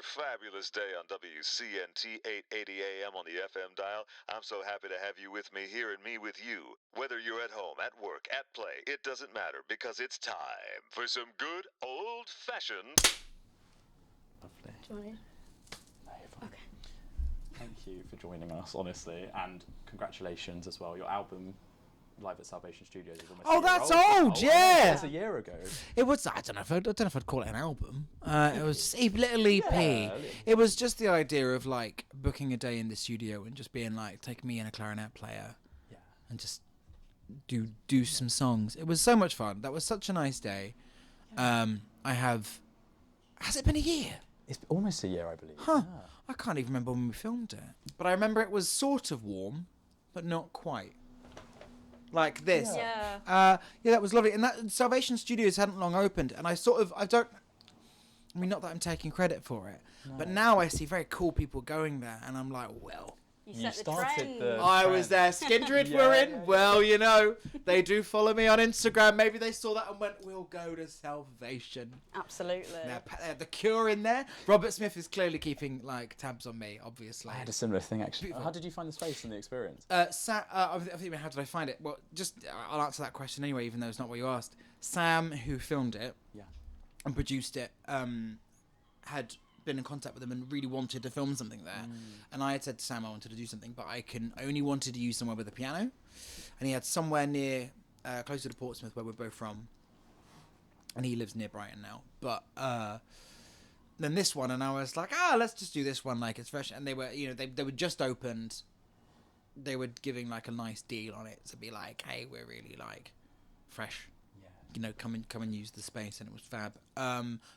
fabulous day on WCNT 880 AM on the FM dial. I'm so happy to have you with me here and me with you. Whether you're at home, at work, at play, it doesn't matter because it's time for some good old-fashioned... Lovely. Do you want it? No, you're fine. Okay. Thank you for joining us, honestly, and congratulations as well. Your album, Live at Salvation Studios, is almost a year that's old. old, yeah. It's a year ago. It was. I don't know if I'd call it an album. It was a little EP. Yeah. It was just the idea of like booking a day in the studio and just being like, take me and a clarinet player, Yeah. and just do some songs. It was so much fun. That was such a nice day. Has it been a year? It's almost a year, I believe. Huh. Yeah. I can't even remember when we filmed it. But I remember it was sort of warm, but not quite. Like this. Yeah. Yeah, that was lovely. And that Salvation Studios hadn't long opened, and I mean, not that I'm taking credit for it, but now I see very cool people going there, and I'm like, well, You You set the started trend. the- I was there. Skindred Yeah, were in. yeah, yeah. Well, you know, they do follow me on Instagram. Maybe they saw that and went, we'll go to Salvation. Absolutely. They had the Cure in there. Robert Smith is clearly keeping like tabs on me, obviously. I had a similar thing, actually. Beautiful. How did you find the space and the experience? I think, how did I find it? Well, just I'll answer that question anyway, even though it's not what you asked. Sam, who filmed it Yeah. and produced it, had been in contact with them and really wanted to film something there. And I had said to Sam I wanted to do something, but I only wanted to use somewhere with a piano. And he had somewhere near, closer to Portsmouth, where we're both from. And he lives near Brighton now. But then this one, and I was like, let's just do this one, like it's fresh. And they were, they were just opened. They were giving like a nice deal on it to be like, hey, we're really like fresh. Yeah. Come and use the space, and it was fab.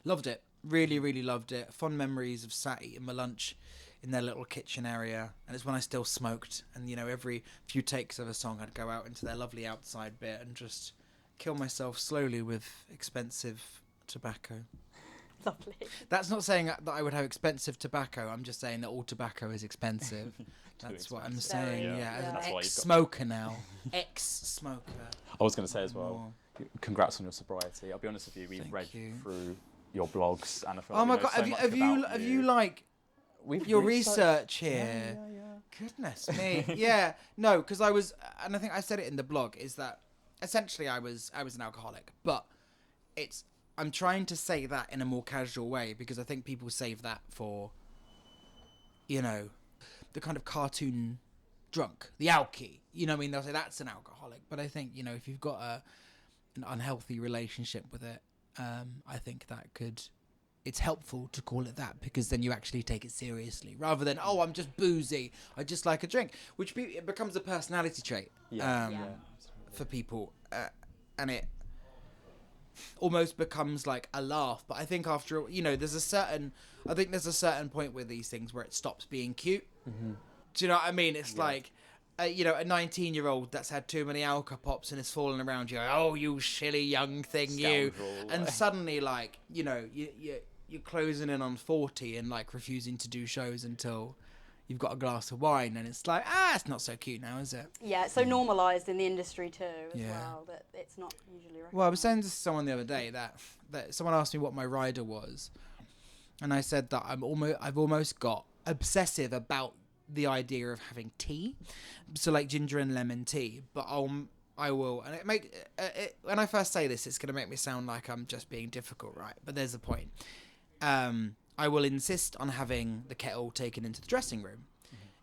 Loved it. Really, really loved it. Fond memories of sat eating my lunch in their little kitchen area, and it's when I still smoked. And every few takes of a song, I'd go out into their lovely outside bit and just kill myself slowly with expensive tobacco. Lovely. That's not saying that I would have expensive tobacco. I'm just saying that all tobacco is expensive. That's what I'm expensive. saying. Very, Yeah, as an That's why you've got- ex-smoker now. Ex-smoker. I was going to say as well, congrats on your sobriety. I'll be honest with you, we've Thank read you. through your blogs, and I feel Oh like my we know god! so much about Have you like We've your researched- research here? Yeah. Goodness me. Yeah. No, because I was, and I think I said it in the blog, is that essentially I was an alcoholic, but I'm trying to say that in a more casual way, because I think people save that for, the kind of cartoon drunk, the alky. You know what I mean? They'll say that's an alcoholic, but I think, if you've got an unhealthy relationship with it, I think it's helpful to call it that, because then you actually take it seriously rather than, I'm just boozy, I just like a drink, which it becomes a personality trait for people, and it almost becomes like a laugh. But I think after there's a certain point with these things where it stops being cute. Do you know what I mean? It's like a 19-year-old that's had too many alka pops and is falling around you. Oh, you silly young thing, Scoundrel. and suddenly you're closing in on 40 and like refusing to do shows until you've got a glass of wine, and it's like, it's not so cute now, is it? Yeah, it's so normalised in the industry too, as Yeah. well, that it's not usually recognised. Well, I was saying to someone the other day that someone asked me what my rider was, and I said that I've almost got obsessive about the idea of having tea, so like ginger and lemon tea. But I will, and when I first say this, it's going to make me sound like I'm just being difficult, right? But there's a point. I will insist on having the kettle taken into the dressing room,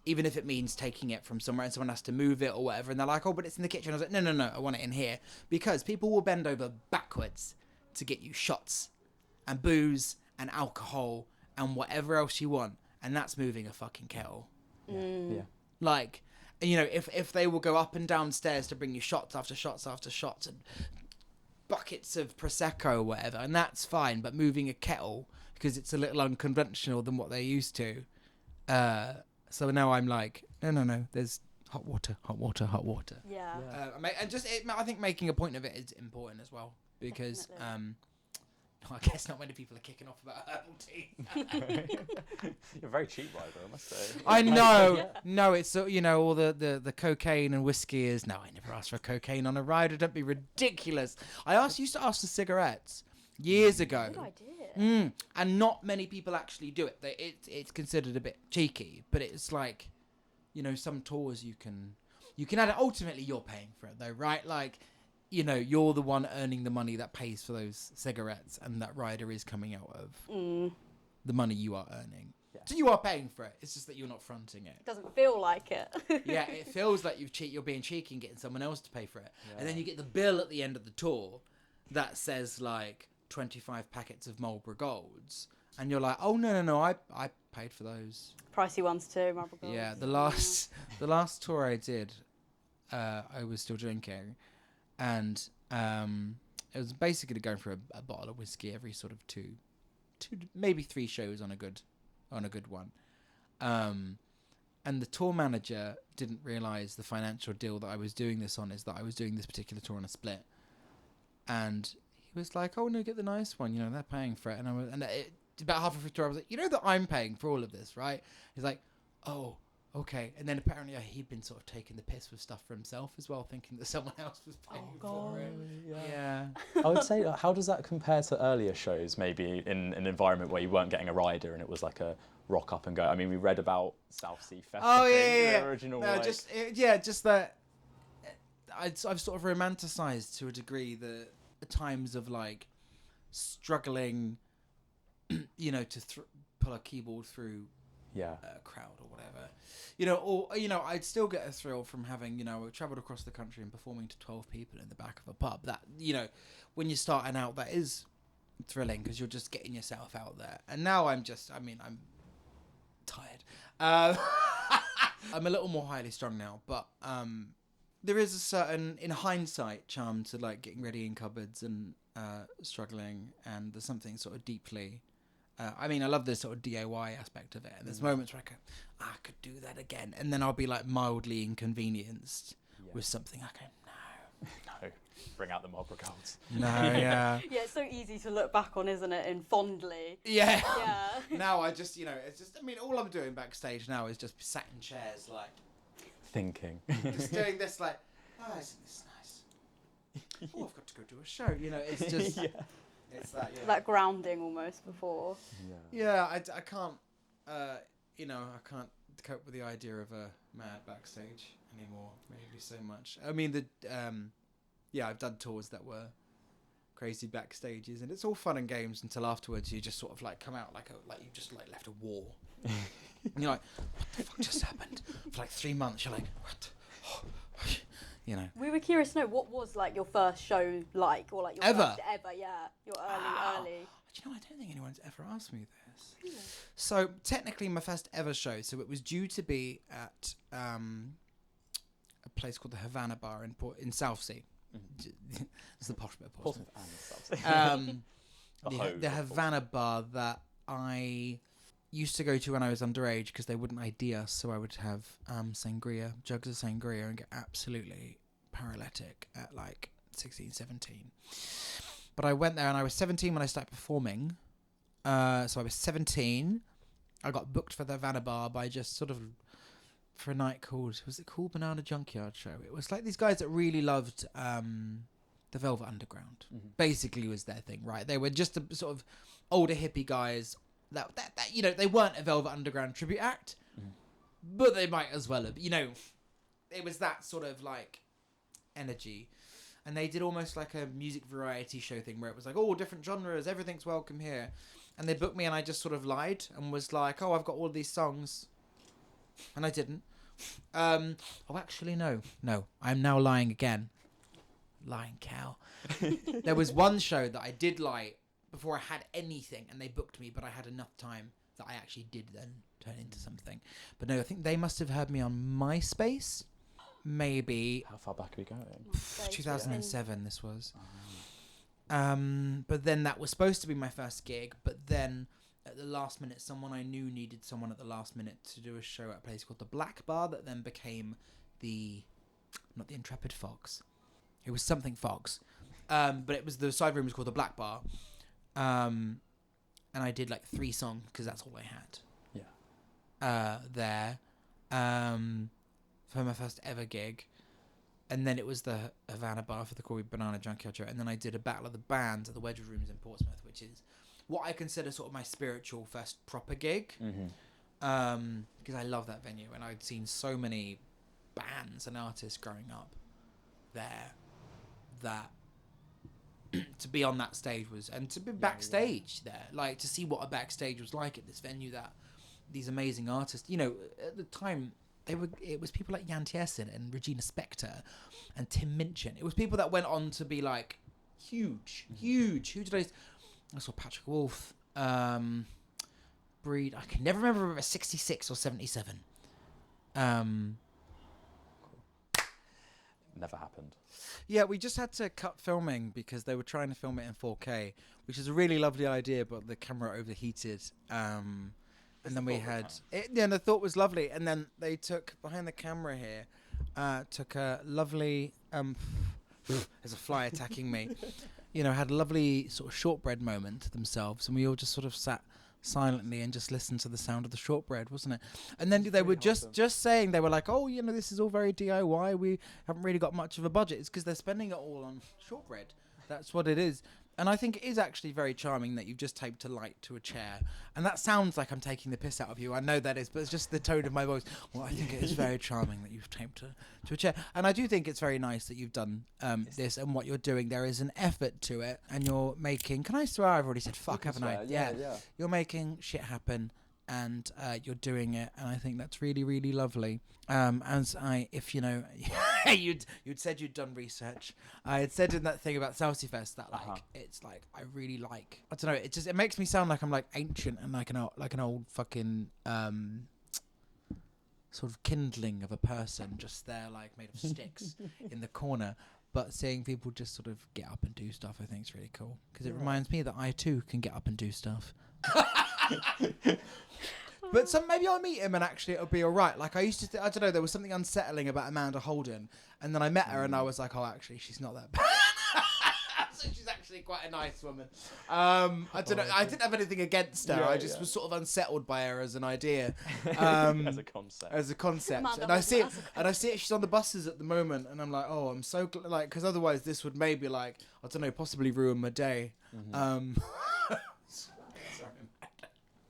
even if it means taking it from somewhere and someone has to move it or whatever. And they're like, but it's in the kitchen. I was like, no, I want it in here, because people will bend over backwards to get you shots and booze and alcohol and whatever else you want. And that's moving a fucking kettle. Yeah. Like, if they will go up and down stairs to bring you shots after shots after shots and buckets of Prosecco or whatever, and that's fine, but moving a kettle, because it's a little unconventional than what they're used to. So now I'm like, no, there's hot water. Yeah. I think making a point of it is important as well, because Definitely. I guess not many people are kicking off about herbal tea. You're a very cheap rider, I must say. I know. No, it's all the cocaine and whiskey is. No, I never asked for cocaine on a rider. Don't be ridiculous. I used to ask for cigarettes years ago. Good idea. And not many people actually do it. It's considered a bit cheeky, but it's like, you know, some tours you can add it. Ultimately, you're paying for it though, right? Like, you know, you're the one earning the money that pays for those cigarettes, and that rider is coming out of the money you are earning. Yeah. So you are paying for it. It's just that you're not fronting it. It doesn't feel like it. Yeah, it feels like you're being cheeky and getting someone else to pay for it. Yeah. And then you get the bill at the end of the tour that says like 25 packets of Marlboro Golds. And you're like, oh, no, I paid for those. Pricey ones too, Marlboro Golds. Yeah, the last tour I did, I was still drinking. And it was basically going for a bottle of whiskey every sort of two, maybe 3 shows on a good one. And the tour manager didn't realise the financial deal that I was doing this on is that I was doing this particular tour on a split. And he was like, oh, no, get the nice one. You know, they're paying for it. And about halfway through the tour, I was like, you know that I'm paying for all of this, right? He's like, oh, okay. And then apparently he'd been sort of taking the piss with stuff for himself as well, thinking that someone else was paying for it. Yeah. I would say, how does that compare to earlier shows, maybe in an environment where you weren't getting a rider and it was like a rock up and go? I mean, we read about South Sea Festival. Oh, yeah. Original, no, like... just that I've sort of romanticised to a degree the times of like struggling, you know, to pull a keyboard through a crowd or whatever, you know, or, you know, I'd still get a thrill from having, you know, travelled across the country and performing to 12 people in the back of a pub. That, you know, when you're starting out, that is thrilling because you're just getting yourself out there. And now I'm tired. I'm a little more highly strung now, but there is a certain, in hindsight, charm to like getting ready in cupboards and struggling, and there's something sort of deeply. I mean, I love the sort of DIY aspect of it, and there's moments where I go, I could do that again, and then I'll be like mildly inconvenienced with something. I go, no, bring out the Marlboro Golds. No, yeah. Yeah, it's so easy to look back on, isn't it, and fondly. Yeah. Now I just, you know, it's just, I mean, all I'm doing backstage now is just sat in chairs, like thinking, just doing this, like, oh, isn't this nice? Oh, I've got to go do a show. You know, it's just. It's that, like grounding almost before. I can't, you know, I can't cope with the idea of a mad backstage anymore. Maybe so much. I mean, I've done tours that were crazy backstages, and it's all fun and games until afterwards you just sort of like come out like you just like left a war. And you're like, what the fuck just happened? For like 3 months, you're like, what? You know. We were curious to know, what was like your first show like, or like your first ever, your early. Do you know, I don't think anyone's ever asked me this. Really? So technically, my first ever show. So it was due to be at a place called the Havana Bar in Southsea. Mm-hmm. It's the posh bit of Portsmouth. The Havana Bar that I used to go to when I was underage because they wouldn't ID us, so I would have sangria, jugs of sangria, and get absolutely paralytic at like 16, 17. But I went there and I was 17 when I started performing. So I was 17. I got booked for the Havana Bar by just sort of for a night called, was it called Banana Junkyard Show? It was like these guys that really loved the Velvet Underground. Mm-hmm. Basically was their thing, right? They were just a sort of older hippie guys that you know, they weren't a Velvet Underground tribute act, but they might as well have, you know, it was that sort of like energy. And they did almost like a music variety show thing where it was like, oh, different genres, everything's welcome here. And they booked me and I just sort of lied and was like, oh, I've got all these songs. And I didn't. Actually, no, I'm now lying again. Lying cow. There was one show that I did lie before I had anything, and they booked me, but I had enough time that I actually did then turn into something. But no, I think they must have heard me on MySpace, maybe. How far back are we going? 2007 this was. But then that was supposed to be my first gig, but then at the last minute, someone I knew needed someone at the last minute to do a show at a place called the Black Bar that then became not the Intrepid Fox. It was something Fox. But it was, the side room was called the Black Bar. And I did like 3 songs because that's all I had. Yeah. There. For my first ever gig. And then it was the Havana Bar for the Banana Junkyard Show. And then I did a Battle of the Bands at the Wedge Rooms in Portsmouth, which is what I consider sort of my spiritual first proper gig. Because I love that venue, and I'd seen so many bands and artists growing up there that to be on that stage was, and to be backstage there, like to see what a backstage was like at this venue, that these amazing artists, at the time it was people like Jan Tiersen and Regina Spektor and Tim Minchin. It was people that went on to be like huge. Who did I saw Patrick Wolf, Breed. I can never remember if it was 66 or 77. Never happened. Yeah, we just had to cut filming because they were trying to film it in 4K, which is a really lovely idea, but the camera overheated. And then we had it. Yeah, and the thought was lovely. And then they took behind the camera here, took a lovely. There's a fly attacking me. Had a lovely sort of shortbread moment themselves, and we all just sort of sat silently and just listened to the sound of the shortbread, wasn't it? And then they were just saying, they were like, oh, this is all very DIY. We haven't really got much of a budget. It's because they're spending it all on shortbread. That's what it is. And I think it is actually very charming that you've just taped a light to a chair. And that sounds like I'm taking the piss out of you. I know that is, but it's just the tone of my voice. Well, I think it is very charming that you've taped to a chair. And I do think it's very nice that you've done this and what you're doing. There is an effort to it. And you're making... Can I swear? I've already said fuck, haven't I? Yeah. You're making shit happen. And you're doing it, and I think that's really, really lovely. If you'd said you'd done research, I had said in that thing about Salsifest that it's like I really like. I don't know. It makes me sound like I'm like ancient and like an old fucking sort of kindling of a person just there, like made of sticks in the corner. But seeing people just sort of get up and do stuff, I think is really cool because it reminds me that I too can get up and do stuff. But maybe I'll meet him and actually it'll be all right. Like I used to, I don't know, there was something unsettling about Amanda Holden, and then I met her and I was like, oh, actually, she's not that bad. So she's actually quite a nice woman. I don't know. I didn't have anything against her. I just was sort of unsettled by her as an idea, as a concept. Amanda And I see it. Holden. And I see it. She's on the buses at the moment, and I'm like, oh, I'm so like, because otherwise this would maybe like, I don't know, possibly ruin my day.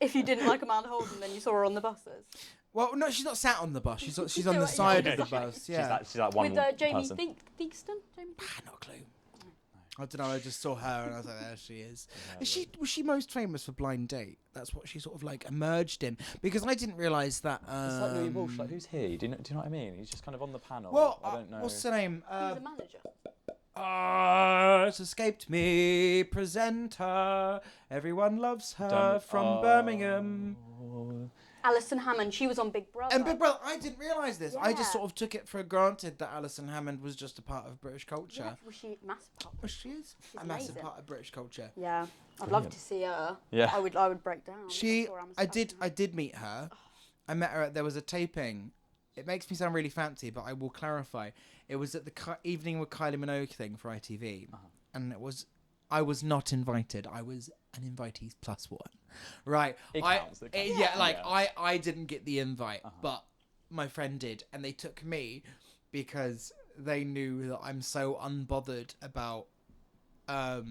If you didn't like Amanda Holden, then you saw her on the buses. Well, no, she's not sat on the bus. She's on the side of the bus. Yeah. She's like one With Jamie person. Theakston? Not a clue. I don't know. I just saw her and I was like, there she is. Was she most famous for Blind Date? That's what she sort of like emerged in. Because I didn't realise that. It's like Louis Walsh. Like, who's he? Do you know what I mean? He's just kind of on the panel. Well, I don't know. What's the name? He's a manager. It's escaped me. Presenter. Everyone loves her from Birmingham. Alison Hammond, she was on Big Brother. And Big Brother, I didn't realise this. I just Yeah. sort of took it for granted that Alison Hammond was just a part of British culture. Yeah, was she a massive part? Well, she is She's a massive amazing. part of British culture. Yeah, I'd love to see her. Yeah. I would break down. I did meet her. I met her. There was a taping. It makes me sound really fancy, but I will clarify. It was at the Evening with Kylie Minogue thing for ITV, and I was not invited. I was an invitees plus one, right? It counts. I didn't get the invite, but my friend did, and they took me because they knew that I'm so unbothered about. I'll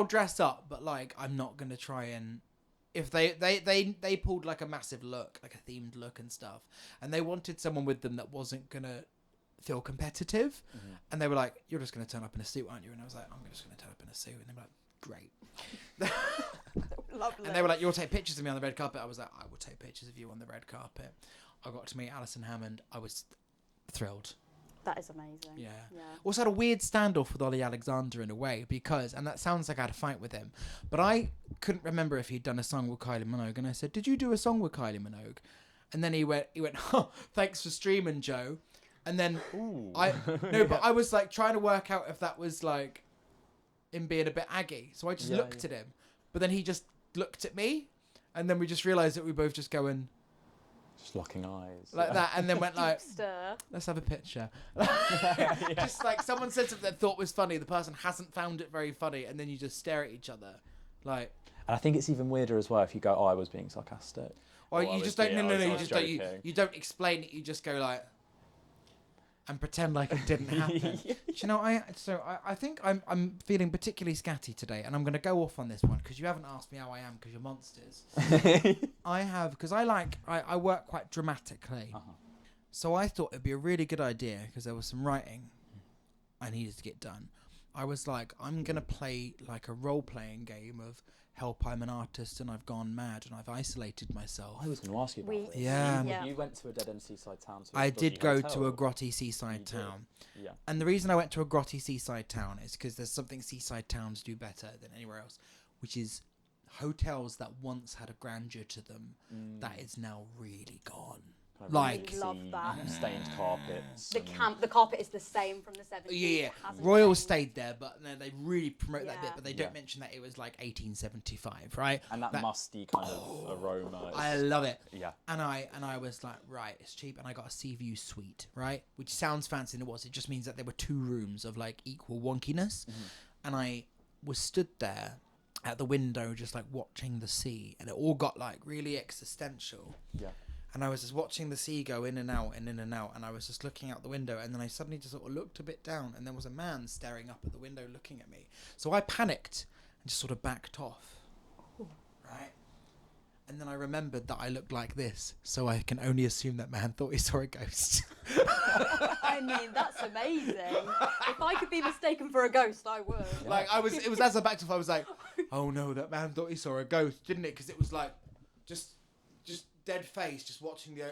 dress up, but like I'm not gonna try and. If they pulled like a massive look, like a themed look and stuff, and they wanted someone with them that wasn't gonna feel competitive, and they were like, "You're just gonna turn up in a suit, aren't you?" And I was like, "I'm just gonna turn up in a suit," and they were like, "Great." Lovely. And they were like, "You'll take pictures of me on the red carpet." I was like, "I will take pictures of you on the red carpet." I got to meet Alison Hammond. I was thrilled. That is amazing. Yeah. Yeah. Also had a weird standoff with Ollie Alexander in a way because, and that sounds like I had a fight with him, but I couldn't remember if he'd done a song with Kylie Minogue, and I said, "Did you do a song with Kylie Minogue?" And then he went, "Oh, thanks for streaming, Joe." And then but I was like trying to work out if that was like him being a bit aggy, so I just looked at him, but then he just looked at me, and then we just realised that we both just going. Just locking eyes. Like that, and then went like, Stir. let's have a picture. Just like someone said something that thought was funny, the person hasn't found it very funny, and then you just stare at each other. Like, And I think it's even weirder as well if you go, "Oh, I was being sarcastic." or I you was just don't, being- no, I you was just don't, joking. you don't explain it, you just go like, and pretend like it didn't happen. Do you know, I think I'm feeling particularly scatty today, and I'm going to go off on this one because you haven't asked me how I am because you're monsters. I have, because I work quite dramatically. So I thought it'd be a really good idea, because there was some writing I needed to get done. I was like, I'm going to play like a role-playing game of help, I'm an artist and I've gone mad and I've isolated myself. I was going to ask you about this. Yeah. You went to a dead-end seaside town. So I did go to a grotty seaside town. Yeah. And the reason I went to a grotty seaside town is because there's something seaside towns do better than anywhere else, which is hotels that once had a grandeur to them that is now really gone. Like, love that. Stained carpets. The carpet is the same from the 70s. yeah. It hasn't Royal changed. stayed there, but no, they really promote that bit, but they don't Yeah. mention that it was like 1875, right? And that musty kind of aroma. I love it. Yeah. And I was like, right, it's cheap, and I got a sea view suite, right? Which sounds fancy, and it was. It just means that there were 2 rooms of like equal wonkiness, and I was stood there at the window just like watching the sea, and it all got like really existential. Yeah. And I was just watching the sea go in and out and in and out, and I was just looking out the window, and then I suddenly just sort of looked a bit down, and there was a man staring up at the window looking at me. So I panicked and just sort of backed off, right? And then I remembered that I looked like this, so I can only assume that man thought he saw a ghost. I mean, that's amazing. If I could be mistaken for a ghost, I would. Like, it was as I backed off, I was like, oh no, that man thought he saw a ghost, didn't it? Because it was like, just dead face, just watching the...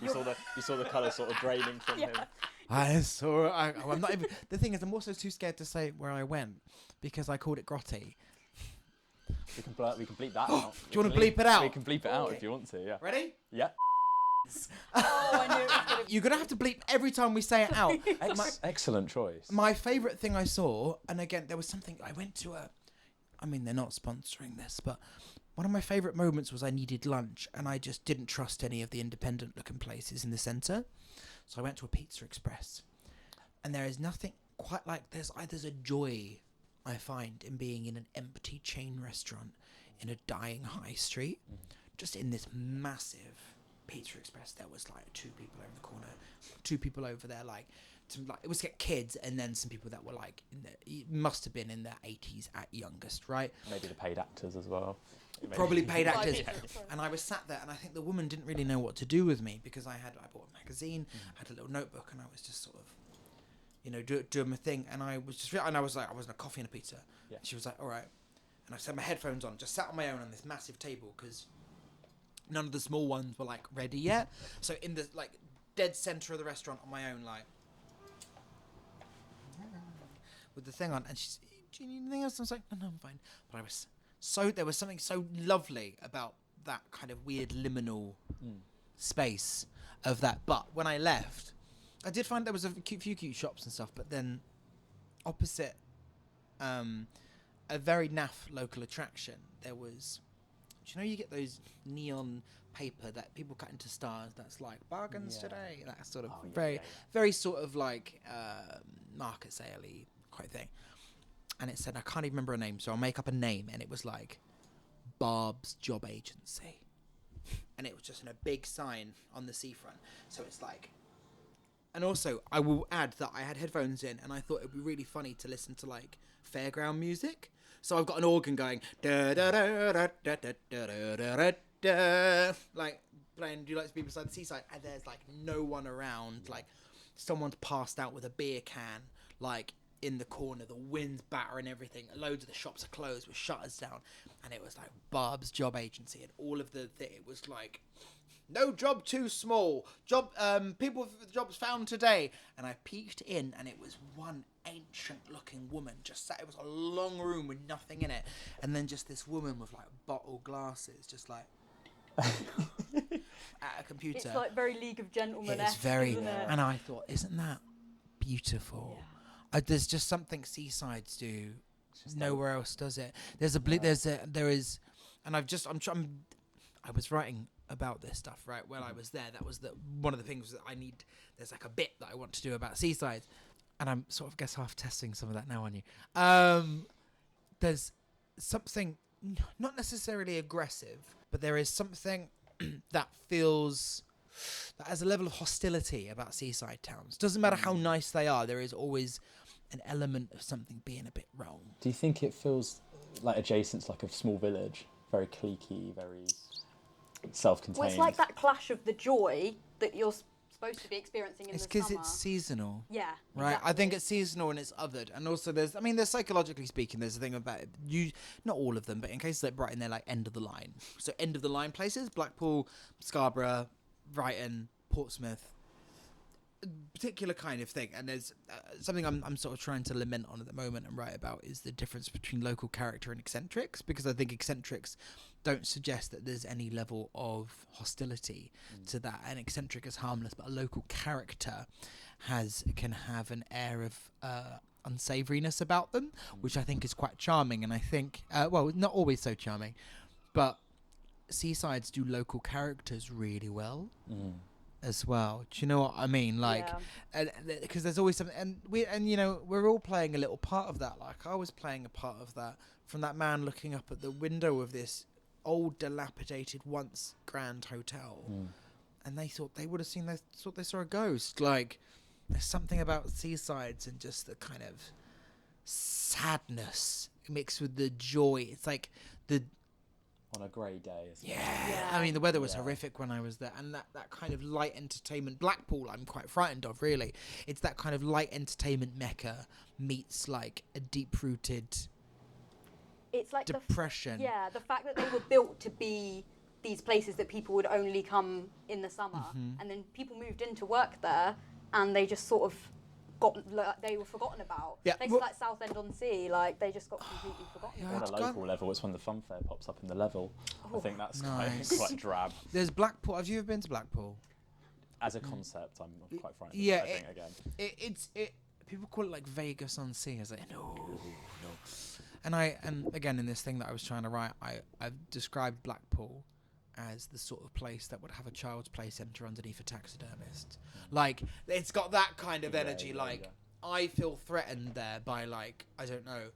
You saw the colour sort of draining from him. I'm not even... The thing is, I'm also too scared to say where I went, because I called it grotty. We can bleep that out. Do you want to bleep it out? We can bleep it out if you want to, yeah. Ready? Yeah. Oh, I knew it was going to be... You're going to have to bleep every time we say it out. Excellent choice. My favourite thing I saw, and again, there was something... I went to a... I mean, they're not sponsoring this, but one of my favourite moments was I needed lunch, and I just didn't trust any of the independent-looking places in the centre. So I went to a Pizza Express. And there is nothing quite like... There's a joy I find in being in an empty chain restaurant in a dying high street. Just in this massive Pizza Express, there was like 2 people over the corner, 2 people over there, like it was kids, and then some people that were like must have been in their 80s at youngest, right? Maybe the paid actors as well. Probably paid actors. Yeah. And I was sat there, and I think the woman didn't really know what to do with me, because I bought a magazine, I had a little notebook, and I was just sort of, doing my thing, and I was just, and I was like, I wasn't a coffee and a pizza. Yeah. She was like, all right. And I set my headphones on, just sat on my own on this massive table, because none of the small ones were like ready yet. So in the like dead center of the restaurant on my own, like with the thing on, and she's, do you need anything else? I was like, no, I'm fine. But there was something so lovely about that kind of weird liminal space of that. But when I left, I did find there was a few cute shops and stuff, but then opposite a very naff local attraction, there was, do you get those neon paper that people cut into stars that's like bargains today, that sort of very sort of like market sale-y quite thing. And it said, I can't even remember a name, so I'll make up a name, and it was like Barb's Job Agency. And it was just in a big sign on the seafront. So it's like, and also I will add that I had headphones in, and I thought it would be really funny to listen to like fairground music. So I've got an organ going da da da da da da da da da da, like playing Do You Like to Be Beside the Seaside, and there's like no one around, like someone's passed out with a beer can, like in the corner, the wind's battering everything, loads of the shops are closed with shutters down, and it was like Barb's Job Agency, and all of it was like, no job too small, people with jobs found today. And I peeked in, and it was one ancient looking woman just sat. It was a long room with nothing in it, and then just this woman with like bottle glasses, just like at a computer. It's like very League of Gentlemen. It's very, and I thought, isn't that beautiful? Yeah. There's just something seasides do. Nowhere else does it. There is, and I was writing about this stuff, right? When I was there, that was one of the things that I need. There's like a bit that I want to do about seasides, and I'm sort of half testing some of that now on you. There's something not necessarily aggressive, but there is something that feels that has a level of hostility about seaside towns. Doesn't matter how nice they are, there is always an element of something being a bit wrong. Do you think it feels like adjacent to like a small village? Very cliquey, very self-contained. Well, it's like that clash of the joy that you're supposed to be experiencing in It's the summer. because it's seasonal. Yeah. Right, Exactly. I think it's seasonal and it's othered, and also there's psychologically speaking, there's a thing about it. Not all of them, but in cases like Brighton, they're like end of the line. So end of the line places: Blackpool, Scarborough, Brighton, Portsmouth, particular kind of thing. And there's something I'm sort of trying to lament on at the moment and write about is the difference between local character and eccentrics, because I think eccentrics don't suggest that there's any level of hostility to that. An eccentric is harmless, but a local character can have an air of unsavouriness about them, which I think is quite charming. And I think, well, not always so charming, but seasides do local characters really well. As well, do you know what I mean? Like, because there's always something, and we're all playing a little part of that. Like, I was playing a part of that from that man looking up at the window of this old, dilapidated, once grand hotel, and they thought they saw a ghost. Like, there's something about seasides and just the kind of sadness mixed with the joy. It's like on a grey day. Yeah. I mean, the weather was horrific when I was there, and that kind of light entertainment, Blackpool, I'm quite frightened of, really. It's that kind of light entertainment mecca meets like a deep-rooted It's like depression. the fact that they were built to be these places that people would only come in the summer, and then people moved in to work there, and they just sort of they were forgotten about. Yeah, Places like Southend-on-Sea, like they just got completely forgotten On about. a local level, it's when the fun fair pops up in the level. I think that's Nice. quite drab. There's Blackpool. Have you ever been to Blackpool? As a concept, I'm quite frightened. Yeah, I think again. It's people call it like Vegas on sea. I was like, no. And again, in this thing that I was trying to write, I've described Blackpool as the sort of place that would have a child's play centre underneath a taxidermist. Like, it's got that kind of energy. I feel threatened there by, like, I don't know,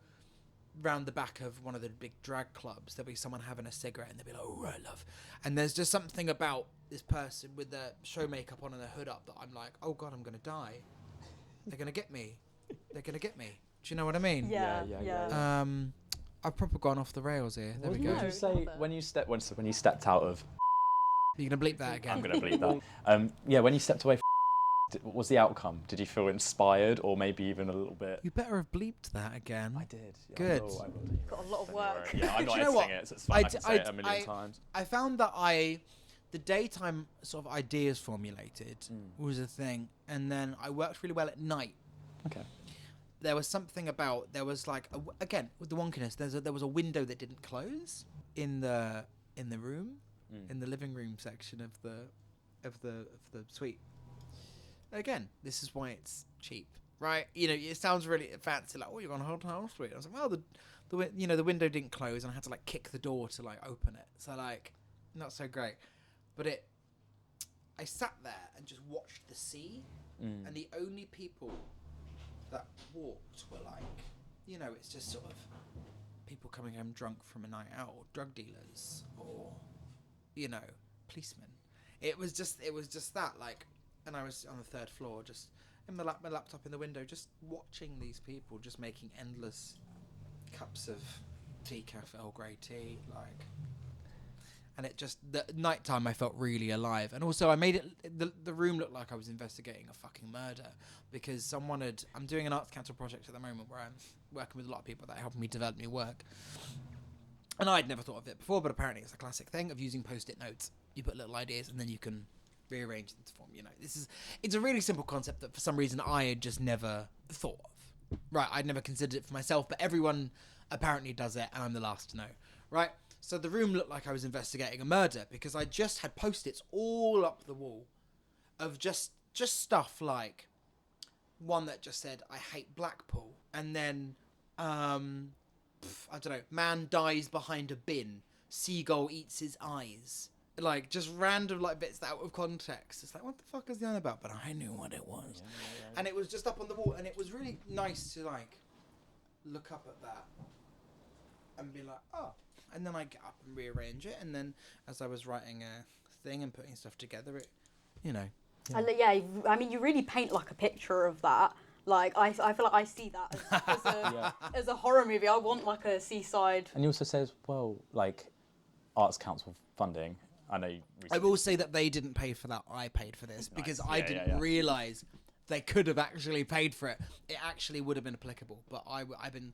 round the back of one of the big drag clubs, there'll be someone having a cigarette and they'll be like, oh, right, love. And there's just something about this person with their show makeup on and their hood up that I'm like, oh, God, I'm going to die. They're going to get me. They're going to get me. Do you know what I mean? Yeah. I've proper gone off the rails here. There we What go. would you say when you stepped out of? You're going to bleep that again. I'm going to bleep that. Yeah, when you stepped away, what was the outcome? Did you feel inspired, or maybe even a little bit? You better have bleeped that again. I did. Yeah, Good. I will. Got a lot of work. Yeah, I'm not Do you know editing what? it, so it's fine. I can say it a million times. I found that the daytime sort of ideas formulated was a thing, and then I worked really well at night. Okay. There was something about, there was like, again, with the wonkiness, there was a window that didn't close in the room, in the living room section of the suite. Again, this is why it's cheap, right? You know, it sounds really fancy, like, oh, you're on a hotel suite. I was like, well, the window didn't close, and I had to like kick the door to like open it. So like, not so great. But I sat there and just watched the sea, and the only people that walked were like, you know, it's just sort of people coming home drunk from a night out, or drug dealers, or, you know, policemen. It was just that, like, and I was on the third floor, just in my laptop in the window, just watching these people just making endless cups of decaf Earl Grey tea, like. And it just, the nighttime I felt really alive. And also I made it, the room looked like I was investigating a fucking murder, because I'm doing an Arts Council project at the moment where I'm working with a lot of people that are helping me develop new work. And I'd never thought of it before, but apparently it's a classic thing of using post-it notes. You put little ideas and then you can rearrange them to form, you know. It's a really simple concept that for some reason I had just never thought of. Right, I'd never considered it for myself, but everyone apparently does it, and I'm the last to know. Right? So the room looked like I was investigating a murder, because I just had post-its all up the wall of just stuff like one that just said, I hate Blackpool. And then, I don't know, man dies behind a bin, seagull eats his eyes. Like, just random like bits out of context. It's like, what the fuck is the on about? But I knew what it was. Yeah. And it was just up on the wall, and it was really nice to like look up at that and be like, oh. And then I get up and rearrange it, and then as I was writing a thing and putting stuff together, you know. I mean, you really paint like a picture of that. Like, I feel like I see that as a horror movie. I want like a seaside. And you also say as well, like, Arts Council funding. I know you I will say that they didn't pay for that. I paid for this because I didn't realise they could have actually paid for it. It actually would have been applicable, but I've been,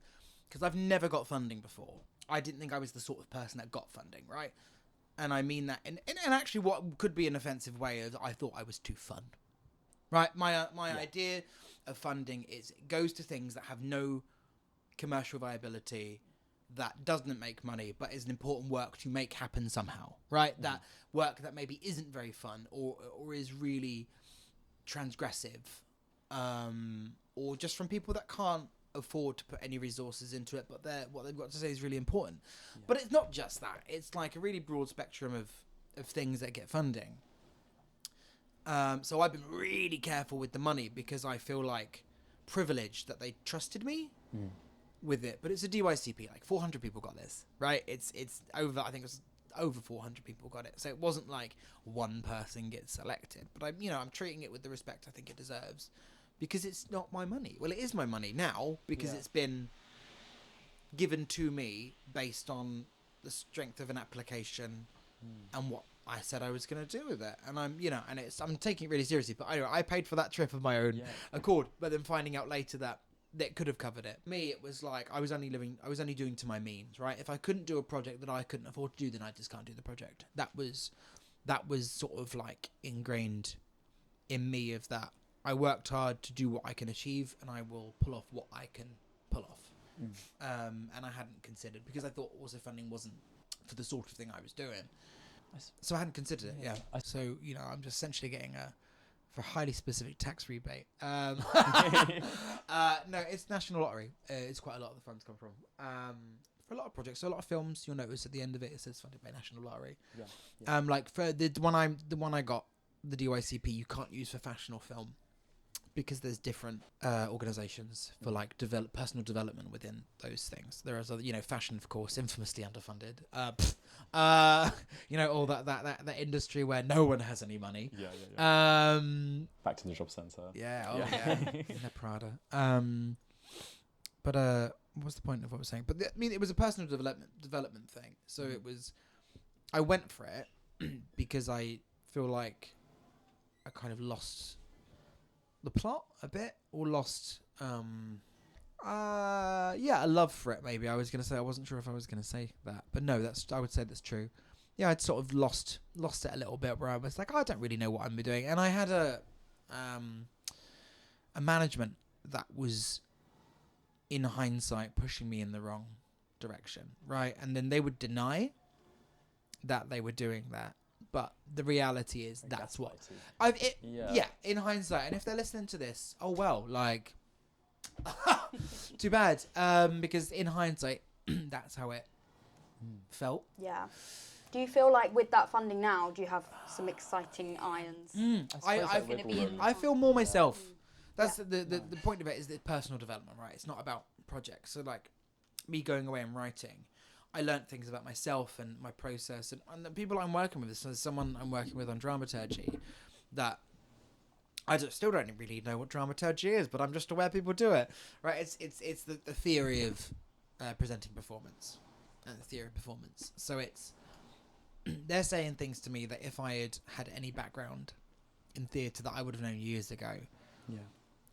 because I've never got funding before. I didn't think I was the sort of person that got funding, right? And I mean that in actually what could be an offensive way is I thought I was too fun, right? My idea of funding is it goes to things that have no commercial viability, that doesn't make money, but is an important work to make happen somehow, right? That work that maybe isn't very fun or is really transgressive, or just from people that can't afford to put any resources into it, but what they've got to say is really important. But it's not just that. It's like a really broad spectrum of things that get funding. So I've been really careful with the money because I feel like privileged that they trusted me with it. But it's a DYCP, like 400 people got this, right? It's over, I think it was over 400 people got it. So it wasn't like one person gets selected, but I'm treating it with the respect I think it deserves because it's not my money. Well, it is my money now because it's been given to me based on the strength of an application and what I said I was going to do with it. And I'm taking it really seriously, but anyway, I paid for that trip of my own accord, but then finding out later that could have covered it. Me, it was like I was only doing to my means, right? If I couldn't do a project that I couldn't afford to do, then I just can't do the project. That was sort of like ingrained in me of that. I worked hard to do what I can achieve, and I will pull off what I can pull off. And I hadn't considered, because I thought also funding wasn't for the sort of thing I was doing. So I hadn't considered it, So, I'm just essentially getting for a highly specific tax rebate. No, it's National Lottery. It's quite a lot of the funds come from. For a lot of projects, so a lot of films, you'll notice at the end of it says funded by National Lottery. Like for the one I got, the DYCP, you can't use for fashion or film because there's different organisations for like personal development within those things. There is other, fashion, of course, infamously underfunded. All that industry where no one has any money. Back to the job centre. In the Prada. But what was the point of what I was saying? But it was a personal development thing. So it was, I went for it because I feel like I kind of lost the plot a bit, or lost a love for it. Maybe I was gonna say, I wasn't sure if I was gonna say that, but no, I would say that's true. I'd sort of lost it a little bit, where I was like, I don't really know what I'm doing, and I had a management that was, in hindsight, pushing me in the wrong direction, right? And then they would deny that they were doing that. But the reality is that's what in hindsight. And if they're listening to this, oh well, like too bad. Because in hindsight, that's how it felt. Yeah. Do you feel like with that funding now, do you have some exciting irons? I feel more myself. That's the point of it, is the personal development, right? It's not about projects. So like me going away and writing, I learned things about myself and my process and the people I'm working with. So there's someone I'm working with on dramaturgy that I still don't really know what dramaturgy is, but I'm just aware people do it, right? It's the theory of presenting performance and the theory of performance. So it's they're saying things to me that if I had any background in theatre that I would have known years ago.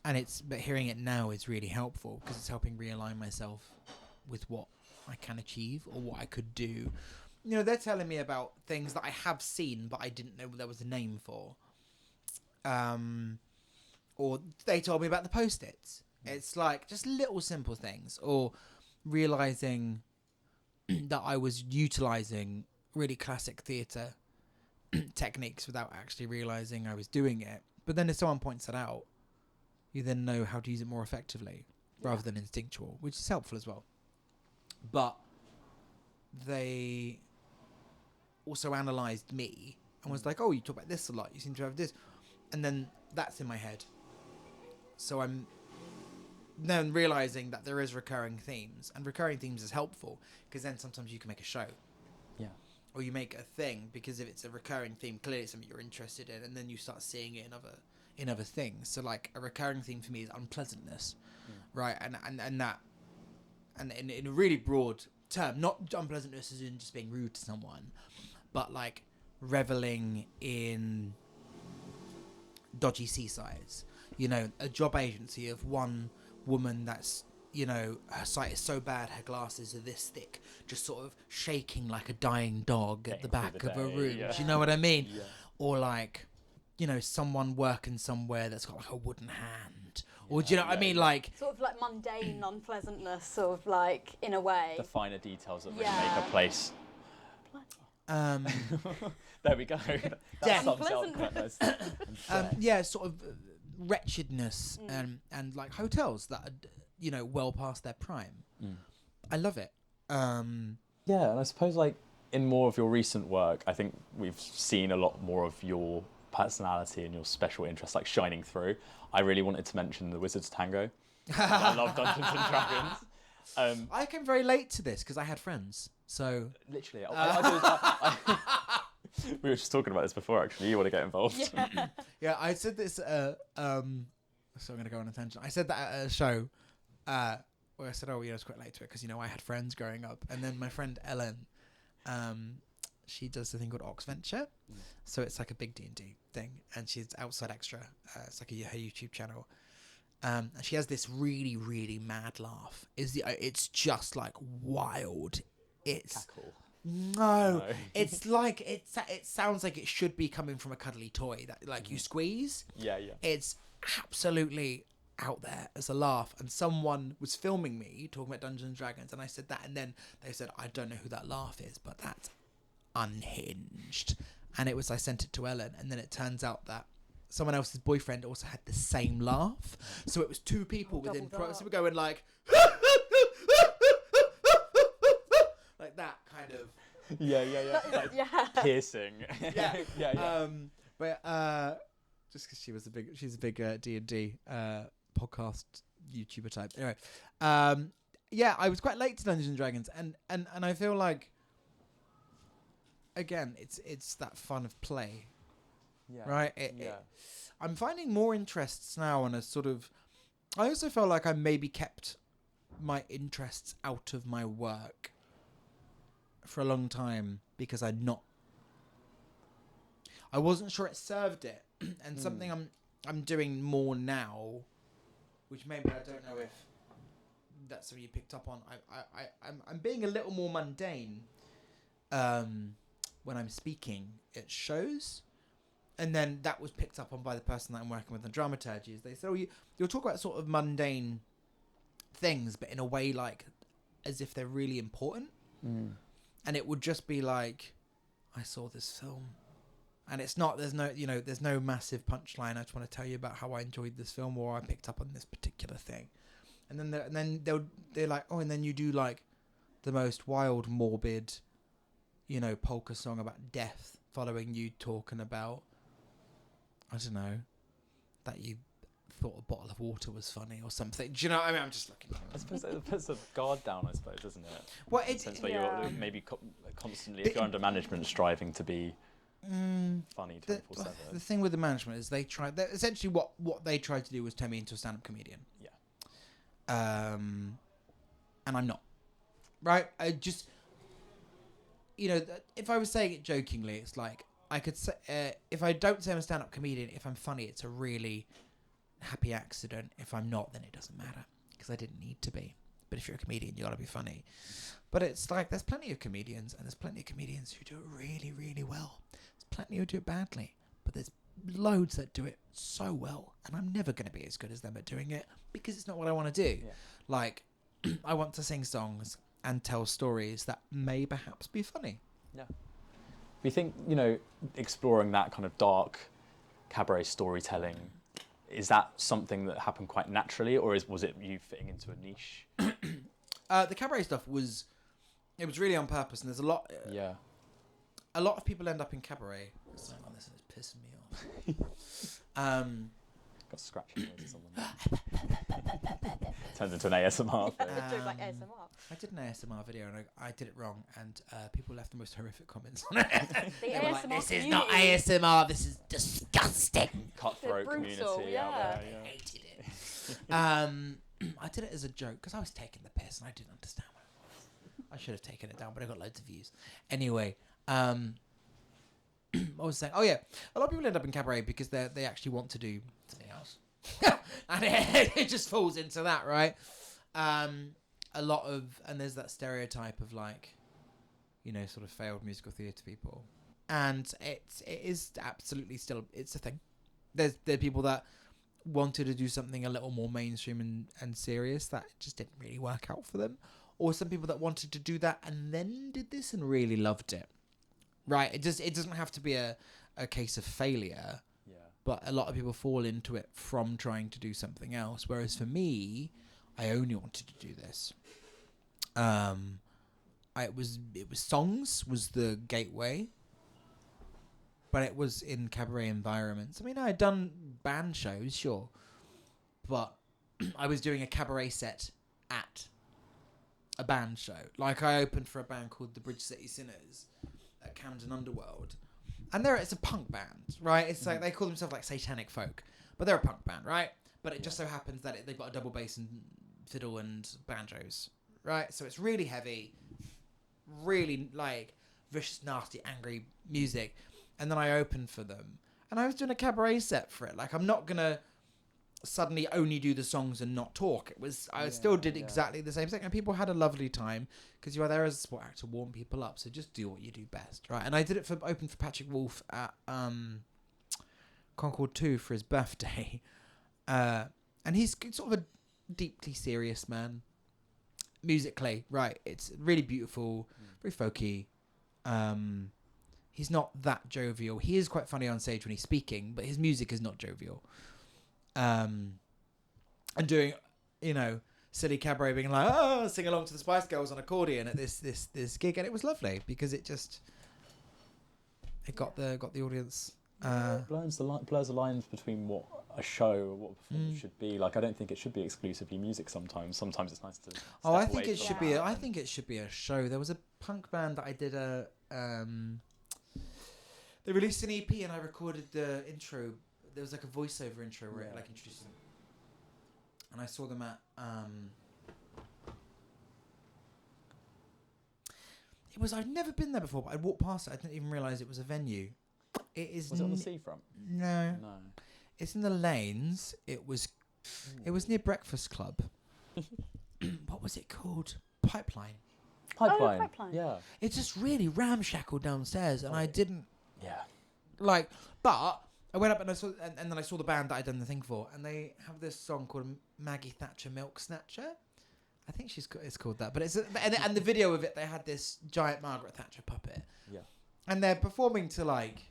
But hearing it now is really helpful because it's helping realign myself with what I can achieve or what I could do. They're telling me about things that I have seen but I didn't know there was a name for. Or they told me about the post-its. It's like just little simple things, or realising that I was utilising really classic theatre techniques without actually realising I was doing it. But then if someone points it out, you then know how to use it more effectively rather than instinctual, which is helpful as well. But they also analysed me and was like, oh, you talk about this a lot, you seem to have this. And then that's in my head. So I'm then realising that there is recurring themes. And recurring themes is helpful because then sometimes you can make a show. or you make a thing because if it's a recurring theme, clearly it's something you're interested in, and then you start seeing it in other things. So like a recurring theme for me is unpleasantness, right? And that, and in a really broad term, not unpleasantness as in just being rude to someone, but like reveling in dodgy seasides. You know, a job agency of one woman that's, you know, her sight is so bad, her glasses are this thick, just sort of shaking like a dying dog at the back of a room. Yeah. Do you know what I mean? Yeah. Or like, you know, someone working somewhere that's got like a wooden hand. Or do you know what I mean? Like sort of like mundane unpleasantness, sort of like in a way. The finer details that really make a place. There we go. That sums it up quite nicely. yeah, sort of wretchedness and like hotels that are, you know, well past their prime. I love it. Yeah, and I suppose like in more of your recent work, I think we've seen a lot more of your personality and your special interests like shining through. I really wanted to mention the Wizard's Tango. I love Dungeons and Dragons. I came very late to this because I had friends. So literally, we were just talking about this before. Actually, you want to get involved? Yeah, I said this. So I'm going to go on a tangent. I said that at a show where I said, "Oh, yeah, I was quite late to it because, you know, I had friends growing up." And then my friend Ellen, she does a thing called Oxventure, so it's like a big D&D thing, and she's Outside Extra. It's like her YouTube channel. And she has this really, really mad laugh. It's just like wild. It's Cackle. no. It's like it sounds like it should be coming from a cuddly toy that like you squeeze. Yeah. It's absolutely out there as a laugh. And someone was filming me talking about Dungeons and Dragons, and I said that, and then they said, "I don't know who that laugh is, but that's unhinged." And I sent it to Ellen, and then it turns out that someone else's boyfriend also had the same laugh. So it was two people within so we're going like like that kind of Yeah. Piercing. Yeah. But just because she's a big D&D podcast YouTuber type. Anyway, yeah, I was quite late to Dungeons and Dragons, and I feel like again it's that fun of play. Yeah. Right. I'm finding more interests now on a sort of. I also felt like I maybe kept my interests out of my work for a long time because I wasn't sure it served it, and something I'm doing more now, which maybe I don't know if that's something you picked up on. I'm being a little more mundane when I'm speaking at shows. And then that was picked up on by the person that I'm working with on dramaturgy. They said, "Oh, you'll talk about sort of mundane things, but in a way like as if they're really important." And it would just be like, "I saw this film," and it's not. There's no massive punchline. I just want to tell you about how I enjoyed this film or I picked up on this particular thing. And then they're like, "Oh, and then you do like the most wild, morbid, you know, polka song about death, following you talking about." I don't know, that you thought a bottle of water was funny or something. Do you know what I mean? I'm just looking. I suppose it puts a guard down, I suppose, doesn't it? Well, in a sense where you're maybe constantly, if you're under management, striving to be funny 24/7. The thing with the management is essentially what they tried to do was turn me into a stand-up comedian. Yeah. And I'm not. Right? I just, you know, if I was saying it jokingly, it's like, I could say, if I don't say I'm a stand-up comedian, if I'm funny, it's a really happy accident. If I'm not, then it doesn't matter because I didn't need to be. But if you're a comedian, you got to be funny. But it's like there's plenty of comedians, and there's plenty of comedians who do it really, really well. There's plenty who do it badly, but there's loads that do it so well, and I'm never going to be as good as them at doing it because it's not what I want to do. Yeah. Like, I want to sing songs and tell stories that may perhaps be funny. Yeah. We think, you know, exploring that kind of dark cabaret storytelling, is that something that happened quite naturally, or was it you fitting into a niche? The cabaret stuff was really on purpose, and there's a lot. A lot of people end up in cabaret. Something like this is pissing me off. Got scratching noises on them. Turns into an ASMR thing. Literally like ASMR. I did an ASMR video and I did it wrong, and people left the most horrific comments on it. The They were like, ASMR "This is not community. ASMR. This is disgusting." Cutthroat They're brutal, community yeah. out there. I Yeah. hated it. I did it as a joke because I was taking the piss and I didn't understand what it was. I should have taken it down, but I got loads of views. Anyway, I was saying, oh yeah, a lot of people end up in cabaret because they actually want to do something else, and it just falls into that, right? A lot of, and there's that stereotype of like, you know, sort of failed musical theatre people, and it is absolutely still, it's a thing. There are people that wanted to do something a little more mainstream and serious that just didn't really work out for them, or some people that wanted to do that and then did this and really loved it. Right, it doesn't have to be a case of failure, Yeah. but a lot of people fall into it from trying to do something else. Whereas for me, I only wanted to do this. It was songs was the gateway, but it was in cabaret environments. I mean, I had done band shows, sure, but I was doing a cabaret set at a band show. Like I opened for a band called the Bridge City Sinners at Camden Underworld, and it's a punk band, right? It's like they call themselves like Satanic Folk, but they're a punk band, right? But it just so happens that they've got a double bass and fiddle and banjos, right? So it's really heavy, really like vicious, nasty, angry music. And then I opened for them, and I was doing a cabaret set for it. Like I'm not gonna suddenly only do the songs and not talk. I still did exactly the same thing, and people had a lovely time because you are there as a sport actor to warm people up. So just do what you do best, right? And I did it open for Patrick Wolf at Concord 2 for his birthday, and he's sort of a deeply serious man musically, right? It's really beautiful, very folky. He's not that jovial. He is quite funny on stage when he's speaking, but his music is not jovial. And doing, you know, silly cabaret, being like, oh, sing along to the Spice Girls on accordion at this gig, and it was lovely because it got the audience. Blurs the lines between what a show or what a performance should be. Like I don't think it should be exclusively music. Sometimes it's nice to. I think it should be. I think it should be a show. There was a punk band that I did They released an EP and I recorded the intro. There was like a voiceover intro where it like introduced them. And I saw them at I'd never been there before, but I walked past it. I didn't even realise it was a venue. It is. Was it on the seafront? No. No. It's in the lanes. It was near Breakfast Club. What was it called? Pipeline. Pipeline. Yeah. It's just really ramshackle downstairs, and I didn't Yeah. like. But I went up and I saw, and then I saw the band that I'd done the thing for, and they have this song called Maggie Thatcher Milk Snatcher. I think it's called that, but and the video of it, they had this giant Margaret Thatcher puppet. Yeah. And they're performing to like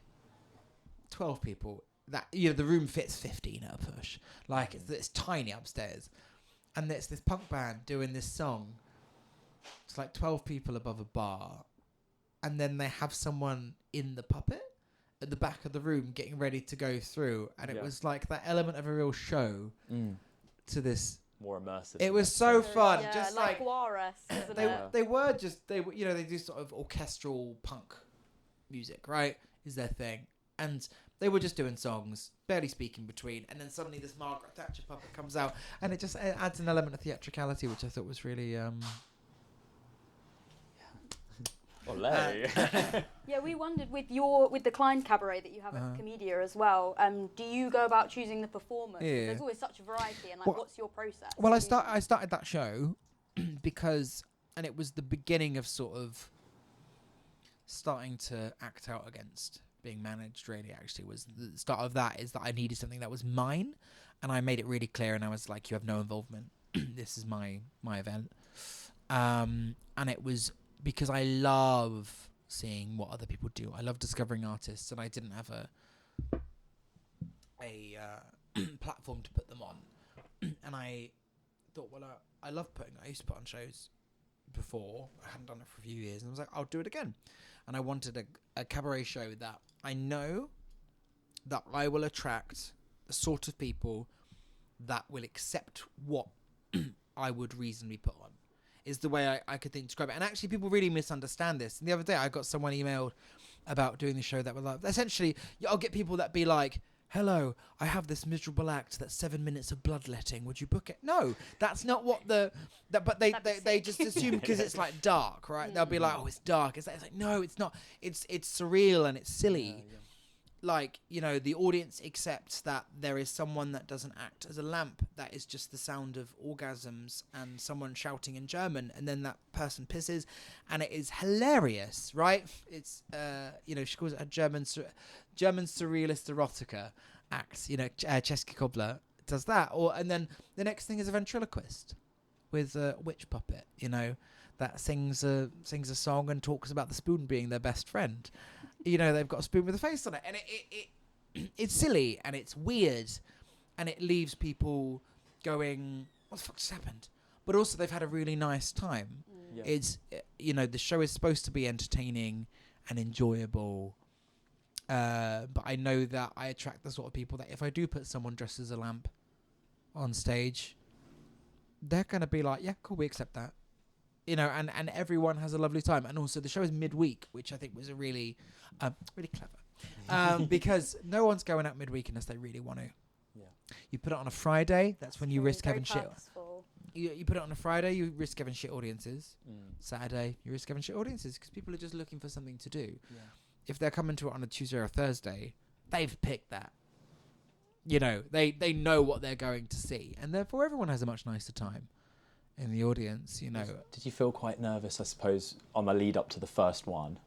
12 people. That, you know, the room fits 15 at a push. Like it's tiny upstairs, and it's this punk band doing this song. It's like 12 people above a bar, and then they have someone in the puppet at the back of the room getting ready to go through, and it was like that element of a real show to this. More immersive. It was so fun. Yeah, just like like Juarez, isn't they it? they were you know, they do sort of orchestral punk music, right? Is their thing, and they were just doing songs, barely speaking between, and then suddenly this Margaret Thatcher puppet comes out, and it adds an element of theatricality, which I thought was really Olé. Yeah, we wondered with the Kleines Kabarett that you have at Komedia as well. Do you go about choosing the performers? Yeah. There's always such a variety, and like, what's your process? Well, I started that show because, and it was the beginning of sort of starting to act out against being managed. Really, actually, was the start of that. Is that I needed something that was mine, and I made it really clear. And I was like, you have no involvement. This is my event, and it was because I love seeing what other people do. I love discovering artists, and I didn't have a platform to put them on. And I thought, well, I love I used to put on shows before. I hadn't done it for a few years, and I was like, I'll do it again. And I wanted a cabaret show that I know that I will attract the sort of people that will accept what I would reasonably put on. Is the way I could describe it. And actually, people really misunderstand this. And the other day, I got someone emailed about doing the show that were like, essentially, I'll get people that be like, hello, I have this miserable act that's 7 minutes of bloodletting. Would you book it? No, that's not what but they just assume because it's like dark, right? They'll be like, oh, it's dark. It's like, no, it's not. It's surreal and it's silly. Like, you know, the audience accepts that there is someone that doesn't act as a lamp, that is just the sound of orgasms and someone shouting in German, and then that person pisses, and it is hilarious, right? It's, you know, she calls it a German surrealist erotica act, you know, Český Kobler does that, and then the next thing is a ventriloquist with a witch puppet, you know, that sings a song and talks about the spoon being their best friend. You know, they've got a spoon with a face on it, and it's silly and it's weird, and it leaves people going, what the fuck just happened? But also they've had a really nice time. Yeah. It's, you know, the show is supposed to be entertaining and enjoyable, but I know that I attract the sort of people that if I do put someone dressed as a lamp on stage, they're going to be like, yeah, cool, we accept that. You know, and everyone has a lovely time. And also the show is midweek, which I think was a really clever. Because no one's going out midweek unless they really want to. Yeah. You put it on a Friday, that's when you risk having shit. You put it on a Friday, you risk having shit audiences. Saturday, you risk having shit audiences because people are just looking for something to do. Yeah. If they're coming to it on a Tuesday or a Thursday, they've picked that. You know, they know what they're going to see. And therefore everyone has a much nicer time in the audience, you know. Did you feel quite nervous, I suppose, on the lead up to the first one?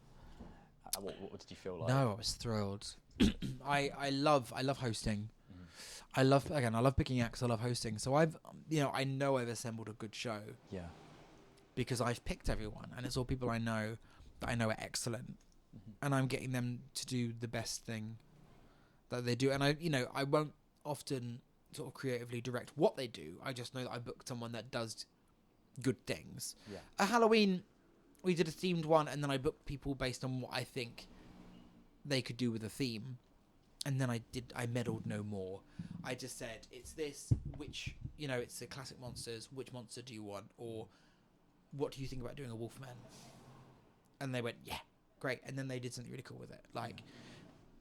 What did you feel like? No, I was thrilled. I love hosting. I love picking acts. I love hosting. So I know I've assembled a good show. Yeah. Because I've picked everyone, and it's all people I know that I know are excellent, and I'm getting them to do the best thing that they do. And I won't often sort of creatively direct what they do. I just know that I booked someone that does good things. Yeah. At Halloween, we did a themed one, and then I booked people based on what I think they could do with a theme. And then I meddled no more. I just said, it's this, which, you know, it's the classic monsters, which monster do you want? Or what do you think about doing a Wolfman? And they went, yeah, great. And then they did something really cool with it. Like,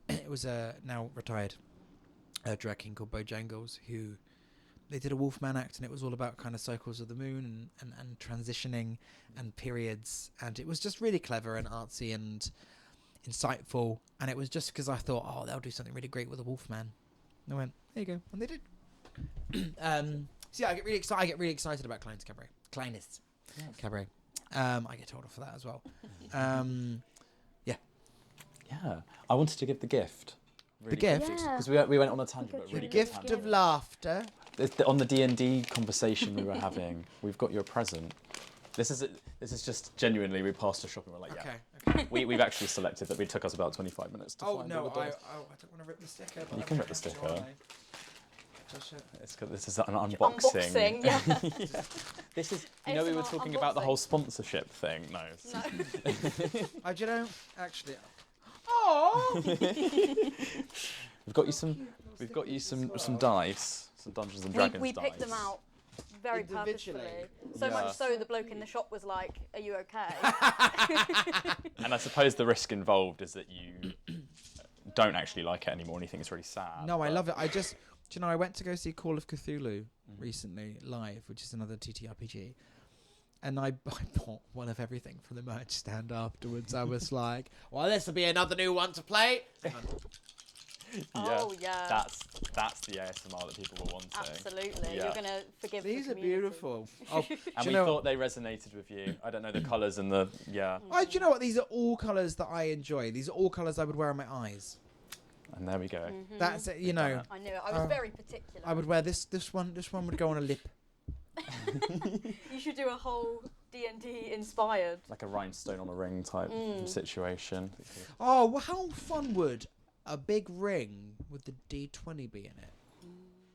it was a now retired drag king called Bojangles, who they did a Wolfman act, and it was all about kind of cycles of the moon and transitioning and periods. And it was just really clever and artsy and insightful. And it was just because I thought, oh, they'll do something really great with a Wolfman. And I went, there you go. And they did. So yeah, I get really excited about Kleines Kabarett. Kleines Kabarett. I get told off for that as well. Yeah. Yeah. I wanted to give the gift. Really the gift? Because we went on a tangent, but really the gift of laughter. On the D&D conversation we were having, we've got your present. This is just genuinely, we passed a shop and we're like, okay. We've actually selected that. It took us about 25 minutes to find I don't want to rip the sticker. You can rip the sticker. This is an unboxing. Yeah. Yeah. This is, we were talking about the whole sponsorship thing. No. Do you know, actually... Oh! We've got you some dice, some Dungeons and Dragons dice. We picked them out very purposefully. So much so the bloke in the shop was like, are you okay? And I suppose the risk involved is that you don't actually like it anymore and you think it's really sad. No, I love it. I went to go see Call of Cthulhu recently live, which is another TTRPG. And I bought one of everything from the merch stand afterwards. I was like, well, this will be another new one to play. Oh, yeah. That's the ASMR that people were wanting. Absolutely. Yeah. You're going to forgive These the are beautiful. Oh, and we thought they resonated with you. I don't know, the colours and the... Yeah. Do you know what? These are all colours that I enjoy. These are all colours I would wear on my eyes. And there we go. That's it, you know. I knew it. I was very particular. I would wear this one. This one would go on a lip. You should do a whole D&D inspired. Like a rhinestone on a ring type situation. Oh, well, how fun would a big ring with the D20 be in it?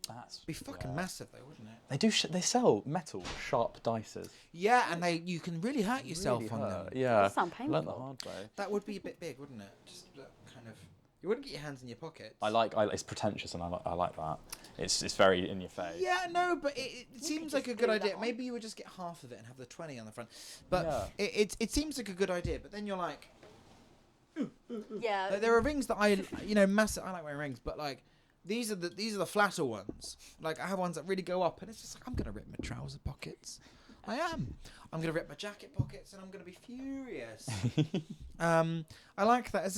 That's be fucking massive though, wouldn't it? They do. They sell metal sharp dices. Yeah, and you can really hurt yourself on them. Yeah, that sound painful. Learned the hard way. That would be a bit big, wouldn't it? Just kind of. You wouldn't get your hands in your pockets. It's pretentious, and I like that. It's very in your face. Yeah, no, but it seems like a just good glue that idea. on. Maybe you would just get half of it and have the 20 on the front. But it seems like a good idea. But then you're like, Yeah. like, there are rings that massive. I like wearing rings, but like these are the flatter ones. Like I have ones that really go up, and it's just like I'm gonna rip my trouser pockets. I am. I'm gonna rip my jacket pockets, and I'm gonna be furious. I like that.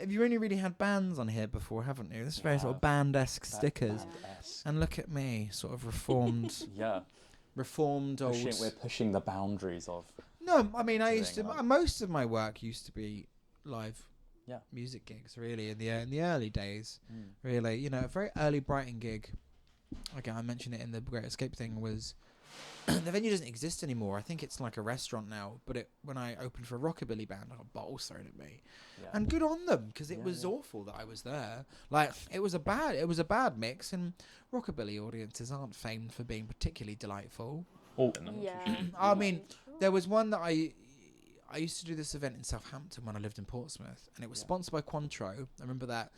Have you only really had bands on here before, haven't you? This is very sort of band-esque stickers. Band-esque. And look at me, sort of reformed. Yeah. Reformed old. We're pushing the boundaries of. No, I mean I used to. Doing Most of my work used to be live. Yeah. Music gigs, really, in the early days. Really, a very early Brighton gig. Again, I mentioned it in the Great Escape thing. Was the venue doesn't exist anymore. I think it's like a restaurant now. But when I opened for a rockabilly band, I got bottles thrown at me, and good on them because it was awful that I was there. Like it was a bad mix, and rockabilly audiences aren't famed for being particularly delightful. Oh, Yeah. I mean, there was one that I used to do this event in Southampton when I lived in Portsmouth, and it was sponsored by Cointreau. I remember that,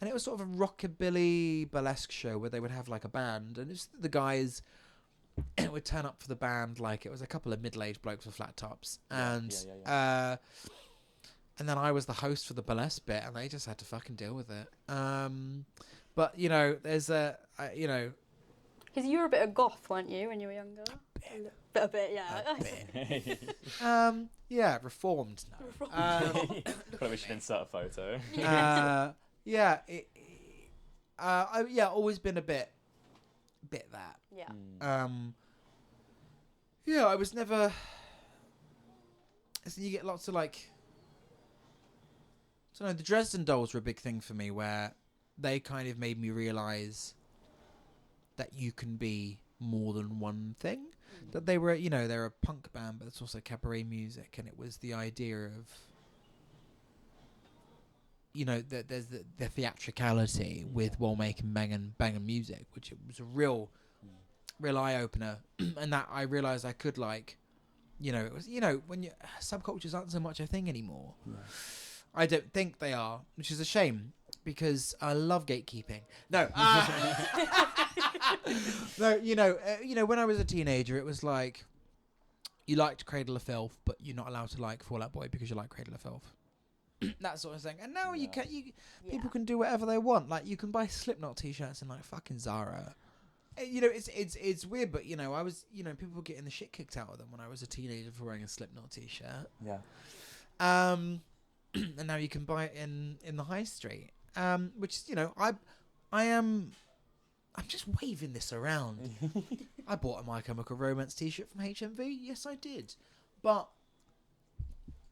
and it was sort of a rockabilly burlesque show where they would have like a band, and it's the guys would turn up for the band like it was a couple of middle-aged blokes with flat tops, and then I was the host for the burlesque bit, and they just had to fucking deal with it. But there's Because you were a bit of goth, weren't you, when you were younger? A bit, yeah. Yeah, reformed now. Probably should insert a photo. Always been a bit that. Yeah. I was never. So you get lots of like. So no, the Dresden Dolls were a big thing for me, where they kind of made me realise that you can be more than one thing. That they were, they're a punk band, but it's also cabaret music, and it was the idea of, that there's the theatricality with while making banging music, which it was a real eye opener, and that I realised I could it was, when subcultures aren't so much a thing anymore. I don't think they are, which is a shame because I love gatekeeping. No, no, when I was a teenager, it was like you liked Cradle of Filth, but you're not allowed to like Fall Out Boy because you like Cradle of Filth. That sort of thing. And now people can do whatever they want. Like you can buy Slipknot t-shirts in like fucking Zara. It's weird, but I was people were getting the shit kicked out of them when I was a teenager for wearing a Slipknot t-shirt. Yeah. And now you can buy it in the high street. Which I'm just waving this around. I bought a My Chemical Romance t-shirt from HMV. Yes, I did. But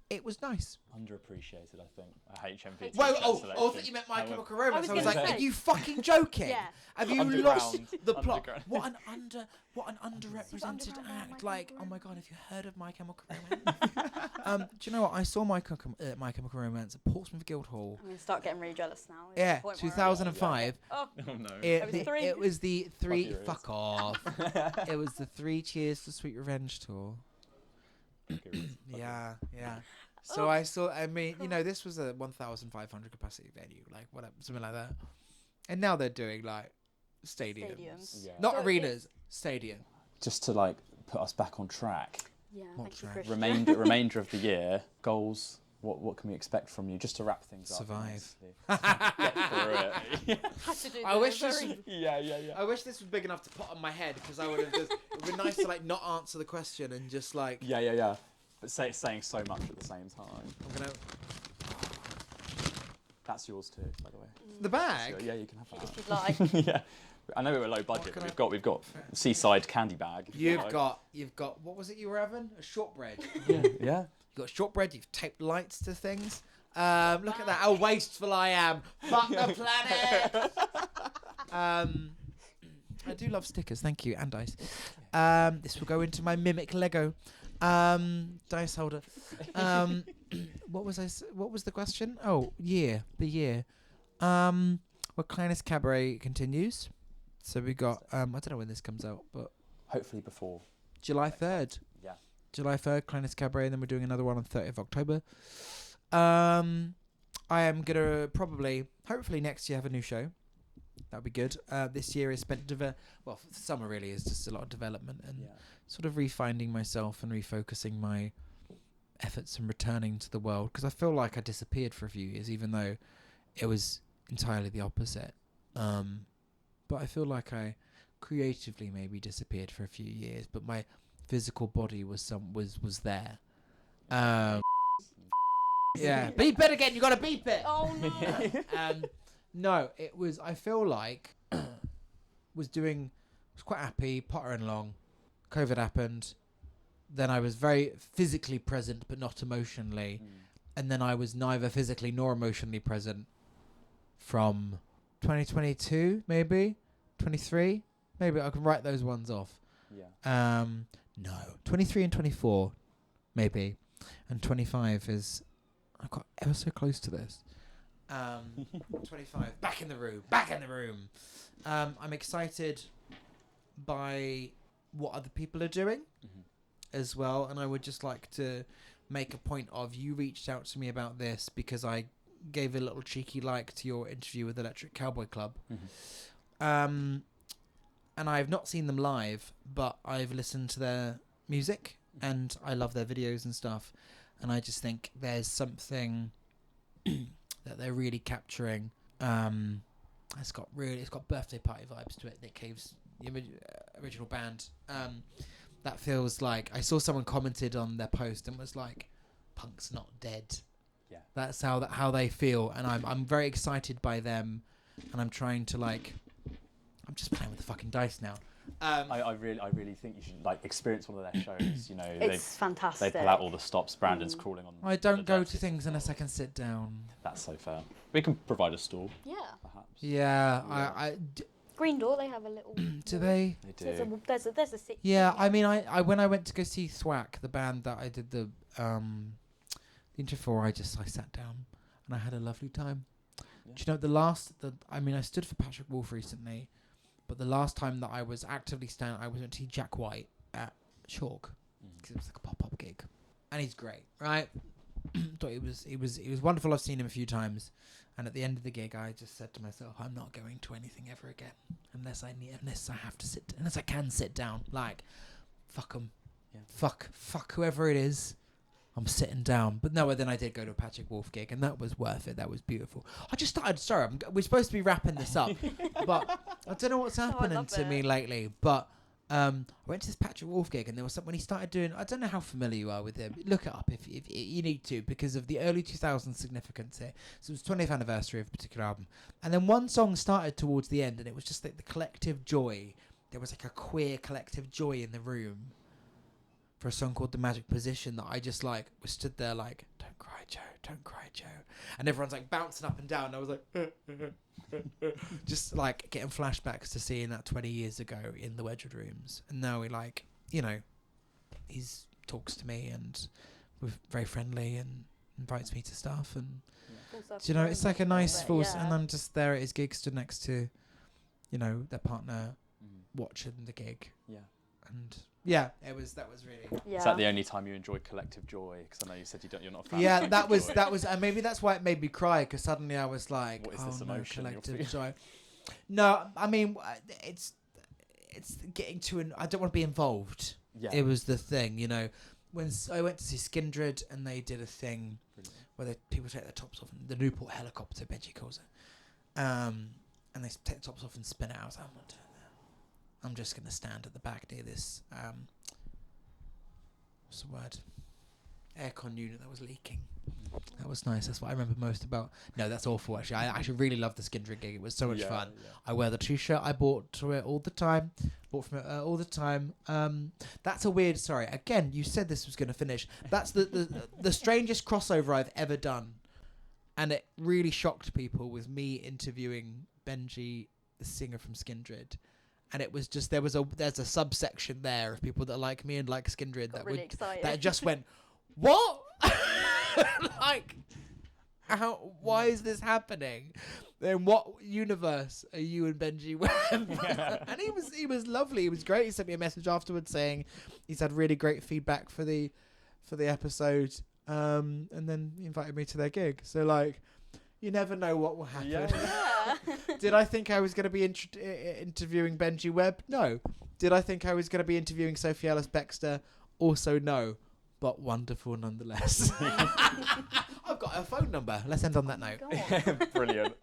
it was nice. Underappreciated, I think. A HMV. Well, t-shirt I selection. thought you meant My Chemical Romance. I was gonna like, say. are you fucking joking? Yeah. Have you Underground. lost the plot? Underground. What an underrepresented underground act. My Like, Chemical oh my god, have you heard of My Chemical Romance? Do you know what? I saw My Chemical Romance at Portsmouth Guildhall. I'm going to start getting really jealous now. It's Yeah, the point where 2005. Oh, Oh no. It was the three. your ears. Fuck off. It was the 3 Cheers to Sweet Revenge tour. Yeah. So I saw. I mean, this was a 1,500 capacity venue, like whatever, something like that. And now they're doing like stadiums. Yeah. Not So arenas, stadium. Just to like put us back on track. yeah, What thank you, track? Christian. Remainder of the year goals. What can we expect from you? Just to wrap things up. Survive. Get through it. Had to do I the wish this. very- Yeah. I wish this was big enough to put on my head because I would have just. It would be nice to like not answer the question and just like. Yeah. But saying so much at the same time. I'm gonna. That's yours too, by the way. The bag. Yeah, you can have If that. you'd like. Yeah. I know we were low budget, can but we've got seaside candy bag. if you You've like. got. What was it you were having? A shortbread. Yeah. You got shortbread. You've taped lights to things. Look at that. How wasteful I am. Fuck the planet. I do love stickers. Thank you, and dice. This will go into my mimic Lego dice holder. What was the question? Oh, the year. Well, Kleines Kabarett continues. So we got. I don't know when this comes out, but Hopefully before. July 3rd. Yeah. July 3rd, Kleines Kabarett, and then we're doing another one on 30th of October. I am gonna hopefully next year have a new show. That would be good. This year is spent summer really is just a lot of development and sort of refinding myself and refocusing my efforts and returning to the world, because I feel like I disappeared for a few years, even though it was entirely the opposite. But I feel like I creatively maybe disappeared for a few years, but my physical body was there. Yeah, beep it again. You got to beep it. Oh no. No, it was. I feel like was quite happy, pottering along. COVID happened. Then I was very physically present, but not emotionally. And then I was neither physically nor emotionally present from 2022, maybe 23. Maybe I can write those ones off. Yeah. No, 23 and 24, maybe, and 25 is. I got ever so close to this. 25. Back in the room. I'm excited by what other people are doing as well, and I would just like to make a point of, you reached out to me about this because I gave a little cheeky like to your interview with Electric Cowboy Club. And I've not seen them live, but I've listened to their music and I love their videos and stuff, and I just think there's something that they're really capturing. It's got birthday party vibes to it. Nick Cave's the original band. That feels like, I saw someone commented on their post and was like, "Punk's not dead." Yeah, that's how they feel, and I'm very excited by them, and I'm trying to I'm just playing with the fucking dice now. I really think you should experience one of their shows. It's fantastic. They pull out all the stops. Brandon's crawling on. I don't go to things unless I can sit down. That's so fair. We can provide a stall. Yeah. Perhaps. Yeah. Green Door, they have a little. Do they? They do. There's a seat. Yeah, I mean, I when I went to go see Thwack, the band that I did the intro for, I sat down and I had a lovely time. Yeah. Do you know I stood for Patrick Wolf recently, but the last time that I was actively standing, I went to see Jack White at Chalk because it was like a pop-up gig, and he's great, right? Thought he was wonderful. I've seen him a few times, and at the end of the gig, I just said to myself, I'm not going to anything ever again unless I can sit down. Fuck them, fuck whoever it is. I'm sitting down. But no, then I did go to a Patrick Wolf gig, and that was worth it. That was beautiful. I just started. Sorry, we're supposed to be wrapping this up, but I don't know what's happening to me lately. But I went to this Patrick Wolf gig, and there was something when he started doing. I don't know how familiar you are with him. Look it up if you need to, because of the early 2000s significance here. So it was 20th anniversary of a particular album, and then one song started towards the end, and it was just like the collective joy. There was a queer collective joy in the room for a song called The Magic Position that I just was stood there don't cry, Joe, don't cry, Joe. And everyone's bouncing up and down. And I was just getting flashbacks to seeing that 20 years ago in the Wedgwood Rooms. And now he's talks to me and we're very friendly and invites me to stuff. And it's like a nice full, and I'm just there at his gig, stood next to, their partner watching the gig. Yeah. And yeah, that was really. Yeah. Is that the only time you enjoy collective joy? Because I know you said you're not a fan. Yeah, that was, and maybe that's why it made me cry, because suddenly I was like, what is this emotion? Collective joy. No, I mean it's getting to I don't want to be involved. Yeah. It was the thing, when I went to see Skindred and they did a thing where people take their tops off, and the Newport helicopter, Benji calls it, and they take the tops off and spin it out. I was like, I'm not doing that. I'm just going to stand at the back near this, what's the word? Aircon unit that was leaking. That was nice. That's what I remember most about. No, that's awful, actually. I actually really loved the Skindred gig. It was so much fun. Yeah. I wear the t-shirt I bought to it all the time. Bought from it all the time. That's a weird... Sorry. Again, you said this was going to finish. That's the strangest crossover I've ever done. And it really shocked people with me interviewing Benji, the singer from Skindred. And it was just there's a subsection there of people that like me and like Skindred that just went, what? Why is this happening? In what universe are you and Benji with? And he was lovely. He was great. He sent me a message afterwards saying he's had really great feedback for the episode. And then he invited me to their gig. So You never know what will happen. Yeah. Did I think I was going to be interviewing Benji Webb? No. Did I think I was going to be interviewing Sophie Ellis Bextor? Also no. But wonderful nonetheless. I've got her phone number. Let's end on that note. God. Brilliant.